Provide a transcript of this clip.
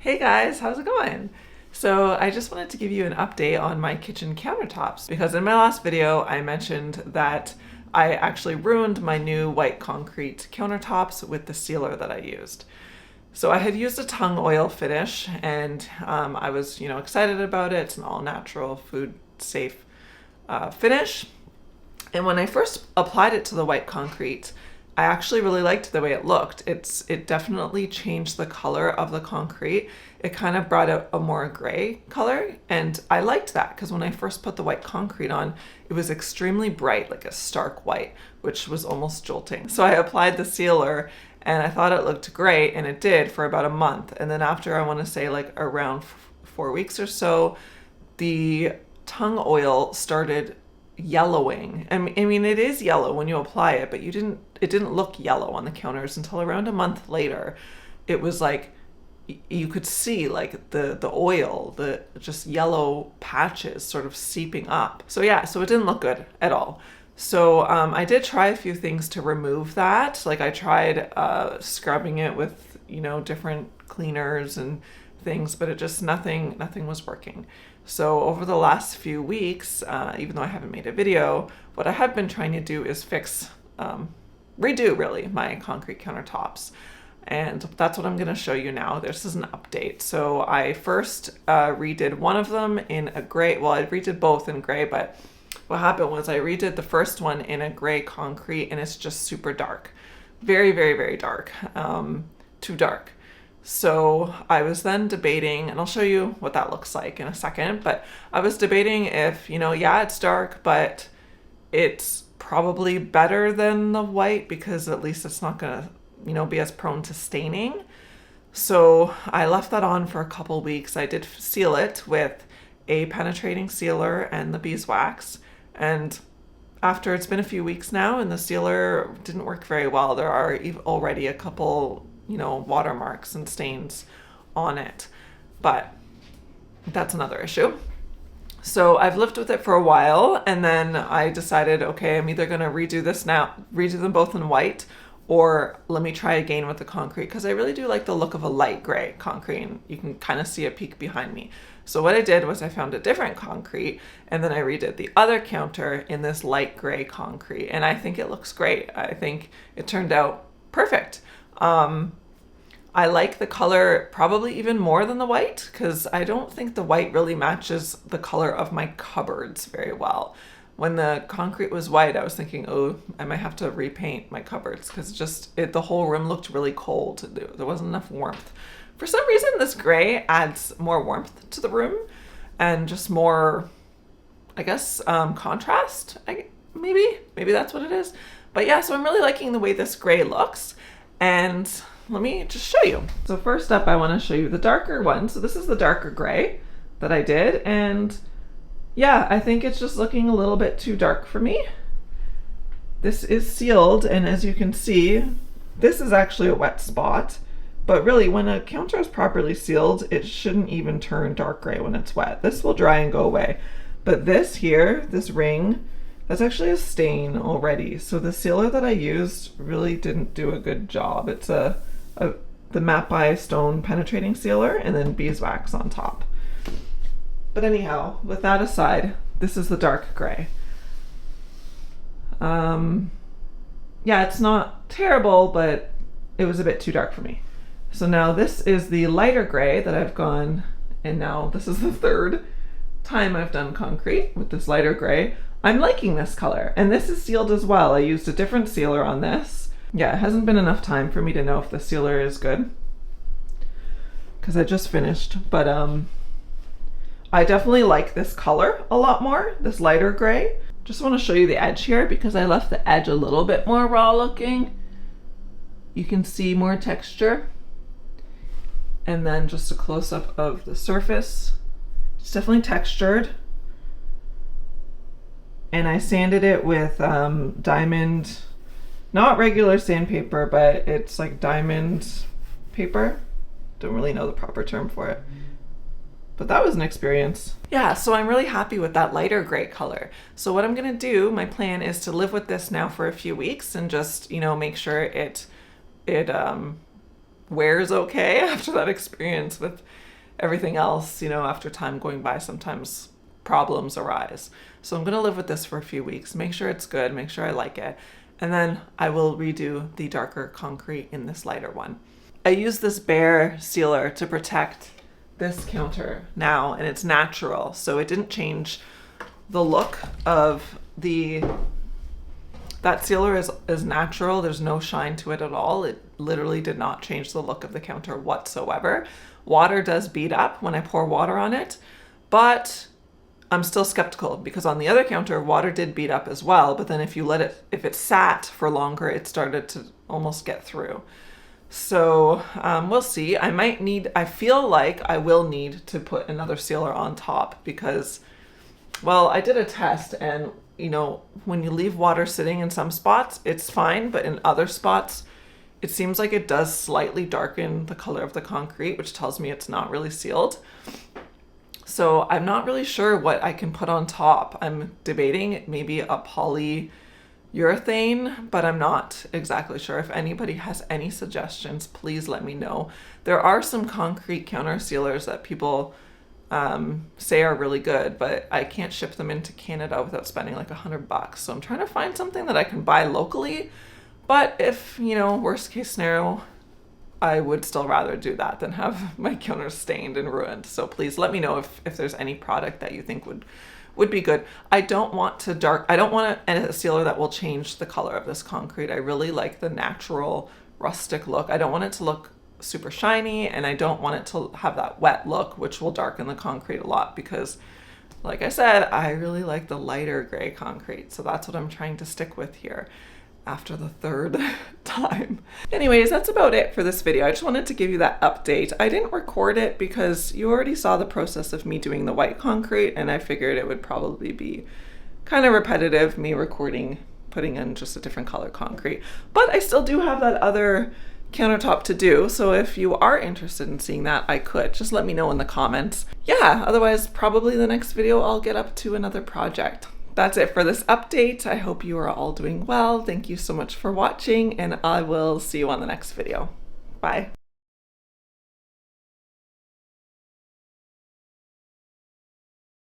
Hey guys, how's it going? So I just wanted to give you an update on my kitchen countertops because in my last video I mentioned that I actually ruined my new white concrete countertops with the sealer that I used. So I had used a tung oil finish and I was, excited about it. It's an all natural, food safe finish. And when I first applied it to the white concrete, I actually really liked the way it looked. It definitely changed the color of the concrete. It kind of brought out a more gray color, and I liked that because when I first put the white concrete on, it was extremely bright, like a stark white, which was almost jolting. So I applied the sealer and I thought it looked great, and it did for about a month. And then after, I want to say like around 4 weeks or so, the tung oil started yellowing. I mean, it is yellow when you apply it, but it didn't look yellow on the counters until around a month later. It was like you could see like the oil, the just yellow patches sort of seeping up. So yeah, so it didn't look good at all. So I did try a few things to remove that. Like I tried scrubbing it with, different cleaners and things, but it just nothing was working. So over the last few weeks, even though I haven't made a video, what I have been trying to do is redo really my concrete countertops. And that's what I'm going to show you now. This is an update. So I first redid one of them in a gray. Well, I redid both in gray, but what happened was I redid the first one in a gray concrete, and it's just super dark. Very, very, very dark. Too dark. So I was then debating, and I'll show you what that looks like in a second, but I was debating if, yeah, it's dark, but it's probably better than the white because at least it's not going to, be as prone to staining. So I left that on for a couple weeks. I did seal it with a penetrating sealer and the beeswax. And after it's been a few weeks now and the sealer didn't work very well, there are already a couple watermarks and stains on it, but that's another issue. So I've lived with it for a while, and then I decided, okay, I'm either going to redo them both in white, or let me try again with the concrete, because I really do like the look of a light gray concrete, and you can kind of see a peek behind me. So what I did was I found a different concrete, and then I redid the other counter in this light gray concrete, and I think it looks great. I think it turned out perfect. I like the color probably even more than the white because I don't think the white really matches the color of my cupboards very well. When the concrete was white, I was thinking, oh, I might have to repaint my cupboards because the whole room looked really cold. There wasn't enough warmth. For some reason, this gray adds more warmth to the room and just more, I guess, contrast. Maybe that's what it is. But yeah, so I'm really liking the way this gray looks. And let me just show you. So first up, I want to show you the darker one. So this is the darker gray that I did. And yeah, I think it's just looking a little bit too dark for me. This is sealed, and as you can see, this is actually a wet spot. But really, when a counter is properly sealed, it shouldn't even turn dark gray when it's wet. This will dry and go away. But this here, this ring, that's actually a stain already. So the sealer that I used really didn't do a good job. It's the Matte by Stone penetrating sealer and then beeswax on top. But anyhow, with that aside, this is the dark gray. Yeah, it's not terrible, but it was a bit too dark for me. So now this is the lighter gray that I've gone, and now this is the third time I've done concrete with this lighter gray. I'm liking this color, and this is sealed as well. I used a different sealer on this. Yeah, it hasn't been enough time for me to know if the sealer is good because I just finished, but I definitely like this color a lot more, this lighter gray. Just want to show you the edge here because I left the edge a little bit more raw looking. You can see more texture. And then just a close-up of the surface. It's definitely textured. And I sanded it with diamond, not regular sandpaper, but it's like diamond paper. Don't really know the proper term for it. But that was an experience. Yeah, so I'm really happy with that lighter gray color. So what I'm gonna do, my plan is to live with this now for a few weeks and just, make sure it wears okay after that experience. With everything else, you know, after time going by, sometimes problems arise. So I'm going to live with this for a few weeks, make sure it's good, make sure I like it, and then I will redo the darker concrete in this lighter one. I use this bare sealer to protect this counter now, and it's natural, so it didn't change the look of that sealer is natural. There's no shine to it at all. It literally did not change the look of the counter whatsoever. Water does bead up when I pour water on it, but I'm still skeptical because on the other counter, water did bead up as well, but then if it sat for longer, it started to almost get through. So we'll see. I feel like I will need to put another sealer on top because, well, I did a test, and you know, when you leave water sitting in some spots, it's fine, but in other spots, it seems like it does slightly darken the color of the concrete, which tells me it's not really sealed. So I'm not really sure what I can put on top. I'm debating maybe a polyurethane, but I'm not exactly sure. If anybody has any suggestions, please let me know. There are some concrete counter sealers that people say are really good, but I can't ship them into Canada without spending like $100. So I'm trying to find something that I can buy locally. But if, you know, worst case scenario, I would still rather do that than have my counter stained and ruined. So please let me know if there's any product that you think would be good. I don't want a sealer that will change the color of this concrete. I really like the natural rustic look. I don't want it to look super shiny, and I don't want it to have that wet look, which will darken the concrete a lot because, like I said, I really like the lighter gray concrete. So that's what I'm trying to stick with here after the third time. Anyways, that's about it for this video. I just wanted to give you that update. I didn't record it because you already saw the process of me doing the white concrete, and I figured it would probably be kind of repetitive, me recording, putting in just a different color concrete. But I still do have that other countertop to do, so if you are interested in seeing that, I could. Just let me know in the comments. Yeah, otherwise probably the next video I'll get up to another project. That's it for this update. I hope you are all doing well. Thank you so much for watching, and I will see you on the next video. Bye.